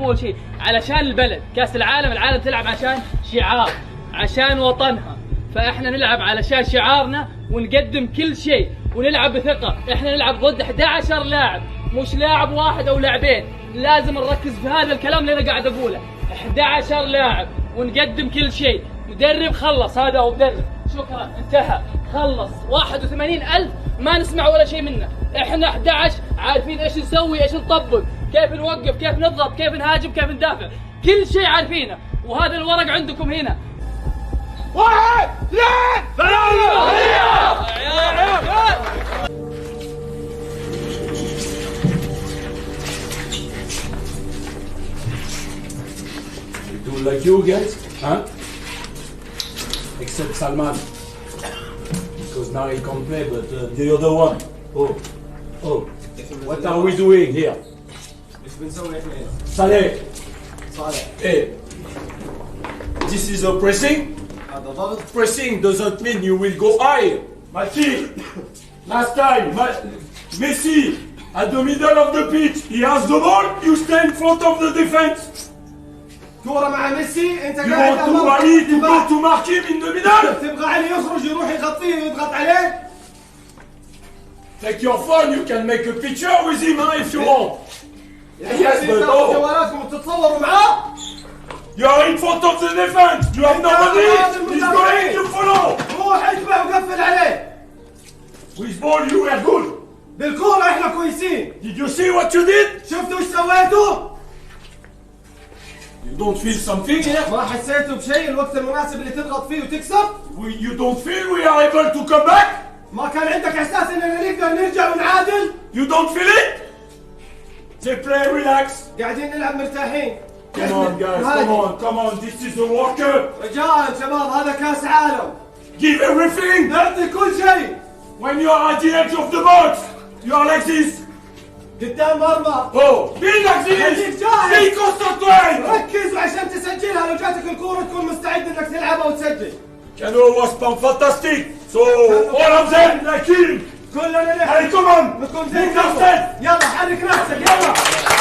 اول شيء علشان البلد، كاس العالم تلعب عشان شعار، عشان وطنها، فاحنا نلعب علشان شعارنا ونقدم كل شيء ونلعب بثقة. احنا نلعب ضد 11 لاعب، مش لاعب واحد او لاعبين، لازم نركز في هذا الكلام اللي انا قاعد اقوله. 11 لاعب ونقدم كل شيء. مدرب خلص، هذا هو مدرب، شكرا انتهى، خلص. 81,000 ما نسمع ولا شيء منه. احنا 11 عارفين ايش نسوي، ايش نطبق، كيف نوقف، كيف نضغط، كيف نهاجم، كيف ندافع، كل شيء عارفينه. وهذا الورق عندكم هنا. 1 2 3 Do like you guys, huh? Except Salman, because now he can play, but the other one. Oh, what are we doing here? Saleh. Hey, this is a pressing. Pressing doesn't mean you will go high. Mati, last time, Messi at the middle of the pitch, he has the ball. You stay in front of the defense. كورة مع ميسي، انت You قاعد want to Ali to go to mark him in the middle? تبغى علي يخرج يروح يغطيه ويضغط عليه؟ Take your phone, you can make a picture with him if you want. Yes, but تاخذوا جوالاتكم وتتصوروا معاه؟ You are in front of the defense. You have nobody. He's going to follow. روح اتبع وقفل عليه. With ball you were good. بالكورة احنا كويسين. Did you see what you did? شفتوا ايش سويتوا؟ You don't feel something here? ما حسيتوا بشيء الوقت المناسب اللي تضغط فيه وتكسب؟ You don't feel we are able to come back? ما كان عندك احساس اننا نقدر نرجع ونعادل؟ You don't feel it? They play relax. قاعدين نلعب مرتاحين. Come on guys, come on. This is the World Cup. رجاء شباب هذا كاس عالم. Give everything. نعطي كل شيء. When you are at the edge of the box, you are like this. قدام مرمى. Oh, be like خليك this. جاهز. Be concentrated. ركز وعشان تسجلها لو جاتك الكورة تكون مستعد انك تلعبها وتسجل. Cano was fantastic. So all of them like him. كلنا نحن Allez, come on. نكون زي Move yourself. يلا حرك نفسك يلا.